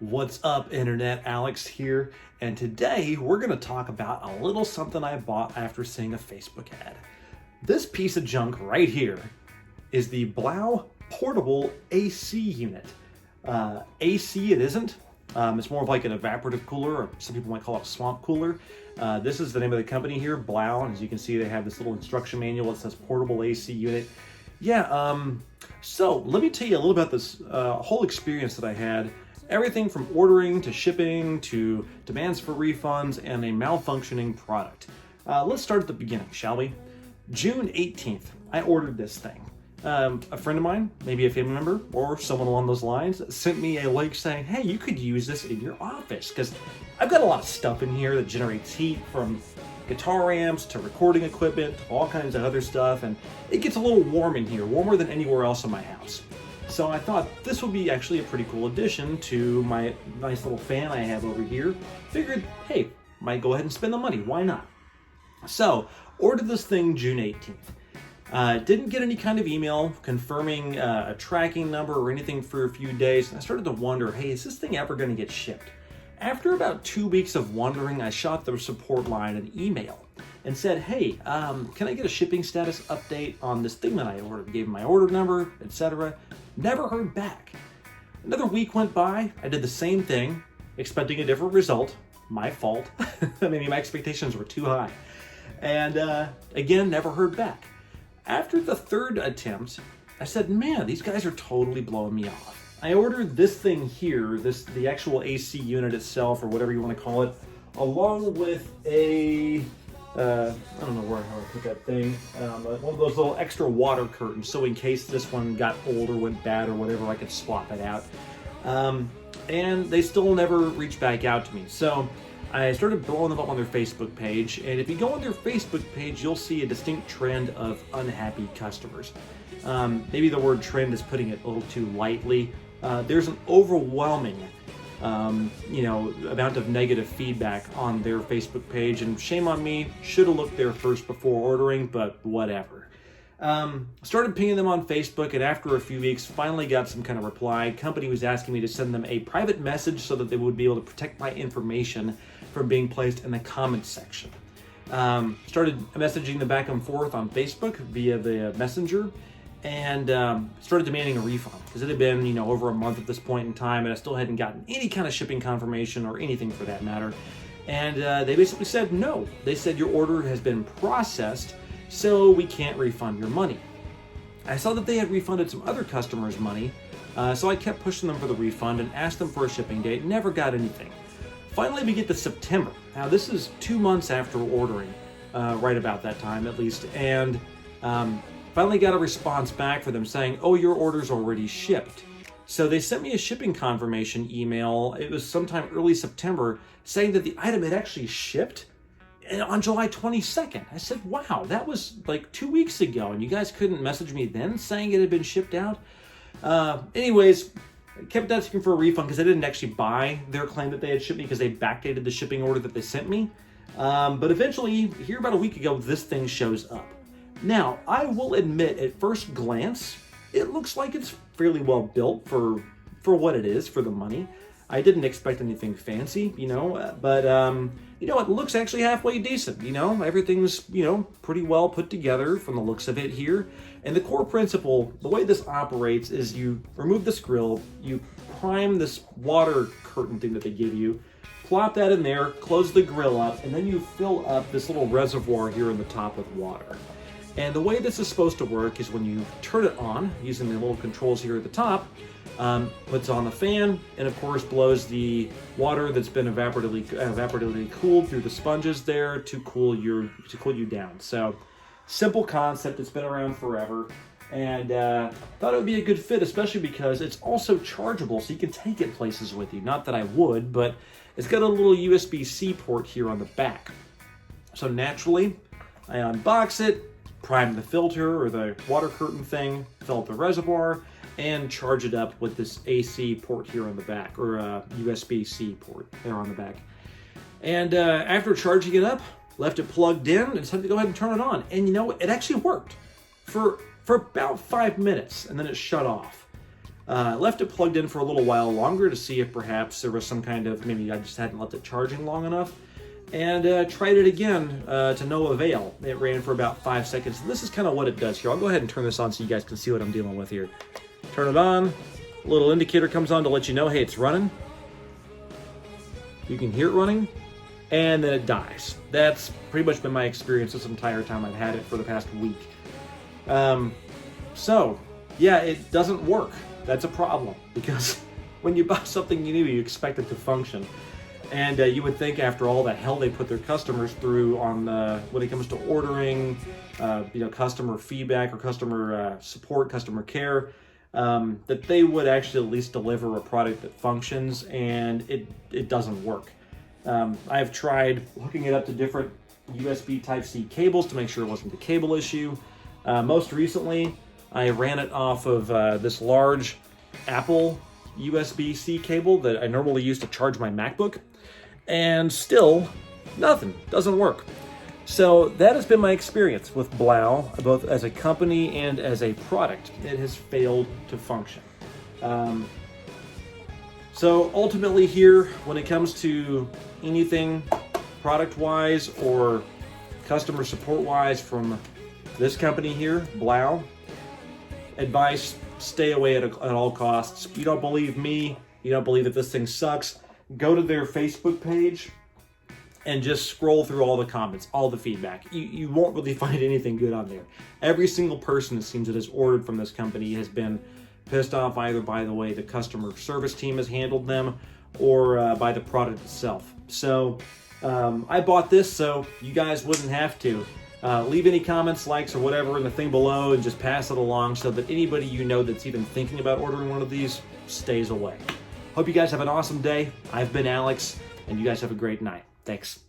What's up, Internet? Alex here, and today we're going to talk about a little something I bought after seeing a Facebook ad. This piece of junk right here is the Blaux portable AC unit. AC it isn't. It's more of like an evaporative cooler, or some people might call it a swamp cooler. This is the name of the company here, Blaux. As you can see, they have this little instruction manual that says portable AC unit. So let me tell you a little about this whole experience that I had. Everything from ordering to shipping to demands for refunds and a malfunctioning product. Let's start at the beginning, shall we? June 18th, I ordered this thing. A friend of mine, maybe a family member or someone along those lines, sent me a link saying, hey, you could use this in your office because I've got a lot of stuff in here that generates heat, from guitar amps to recording equipment to all kinds of other stuff, and it gets a little warm in here, warmer than anywhere else in my house. So I thought this would be actually a pretty cool addition to my nice little fan I have over here. Figured, hey, might go ahead and spend the money, why not? So, ordered this thing June 18th. Didn't get any kind of email confirming a tracking number or anything for a few days. And I started to wonder, hey, is this thing ever going to get shipped? After about 2 weeks of wondering, I shot the support line an email and said, hey, can I get a shipping status update on this thing that I ordered? Gave them my order number, etc. Never heard back. Another week went by. I did the same thing, expecting a different result. My fault. Maybe my expectations were too high. And again, never heard back. After the third attempt, I said, man, these guys are totally blowing me off. I ordered this thing here, the actual AC unit itself, or whatever you want to call it, along with a, I don't know how I put that thing, one of those little extra water curtains, so in case this one got old or went bad or whatever, I could swap it out. And they still never reached back out to me. So I started blowing them up on their Facebook page, and if you go on their Facebook page, you'll see a distinct trend of unhappy customers. Maybe the word trend is putting it a little too lightly. There's an overwhelming amount of negative feedback on their Facebook page, and shame on me, should have looked there first before ordering, but whatever. Started pinging them on Facebook, and after a few weeks, finally got some kind of reply. Company was asking me to send them a private message so that they would be able to protect my information from being placed in the comments section. Started messaging them back and forth on Facebook via the messenger, and started demanding a refund because it had been, over a month at this point in time, and I still hadn't gotten any kind of shipping confirmation or anything for that matter. And they basically said no. They said your order has been processed, so we can't refund your money. I saw that they had refunded some other customers' money, so I kept pushing them for the refund and asked them for a shipping date. Never got anything. Finally, we get to September. Now, this is 2 months after ordering, right about that time at least, and finally got a response back for them saying, oh, your order's already shipped. So they sent me a shipping confirmation email. It was sometime early September saying that the item had actually shipped on July 22nd. I said, wow, that was like 2 weeks ago, and you guys couldn't message me then saying it had been shipped out? Anyways, I kept asking for a refund because I didn't actually buy their claim that they had shipped me because they backdated the shipping order that they sent me. But eventually, here about a week ago, this thing shows up. Now, I will admit, at first glance, it looks like it's fairly well built for what it is, for the money. I didn't expect anything fancy, but it looks actually halfway decent, everything's, pretty well put together from the looks of it here. And the core principle, the way this operates is you remove this grill, you prime this water curtain thing that they give you, plop that in there, close the grill up, and then you fill up this little reservoir here in the top with water. And the way this is supposed to work is when you turn it on, using the little controls here at the top, puts on the fan, and of course blows the water that's been evaporatively cooled through the sponges there to cool you down. So, simple concept. It's been around forever, and thought it would be a good fit, especially because it's also chargeable, so you can take it places with you. Not that I would, but it's got a little USB-C port here on the back. So naturally, I unbox it, prime the filter or the water curtain thing, fill up the reservoir, and charge it up with this AC port here on the back, or USB-C port there on the back. And after charging it up, left it plugged in, and decided to go ahead and turn it on. And it actually worked for about 5 minutes, and then it shut off. Left it plugged in for a little while longer to see if perhaps there was some kind of, maybe I just hadn't left it charging long enough. And tried it again to no avail. It ran for about 5 seconds. And this is kind of what it does here. I'll go ahead and turn this on so you guys can see what I'm dealing with here. Turn it on. A little indicator comes on to let you know, hey, it's running. You can hear it running. And then it dies. That's pretty much been my experience this entire time I've had it for the past week. So, yeah, it doesn't work. That's a problem, because when you buy something new, you expect it to function. And you would think after all the hell they put their customers through on when it comes to ordering, customer feedback or customer support, customer care, that they would actually at least deliver a product that functions, and it doesn't work. I've tried hooking it up to different USB Type-C cables to make sure it wasn't the cable issue. Most recently, I ran it off of this large Apple USB-C cable that I normally use to charge my MacBook, and still nothing, doesn't work. So that has been my experience with Blaux, both as a company and as a product. It has failed to function. So ultimately here, when it comes to anything product-wise or customer support-wise from this company here, Blaux, advice, stay away at all costs. You don't believe me, you don't believe that this thing sucks, go to their Facebook page and just scroll through all the comments, all the feedback. You won't really find anything good on there. Every single person, it seems, that has ordered from this company has been pissed off either by the way the customer service team has handled them or by the product itself. So I bought this so you guys wouldn't have to. Leave any comments, likes, or whatever in the thing below and just pass it along so that anybody you know that's even thinking about ordering one of these stays away. Hope you guys have an awesome day. I've been Alex, and you guys have a great night. Thanks.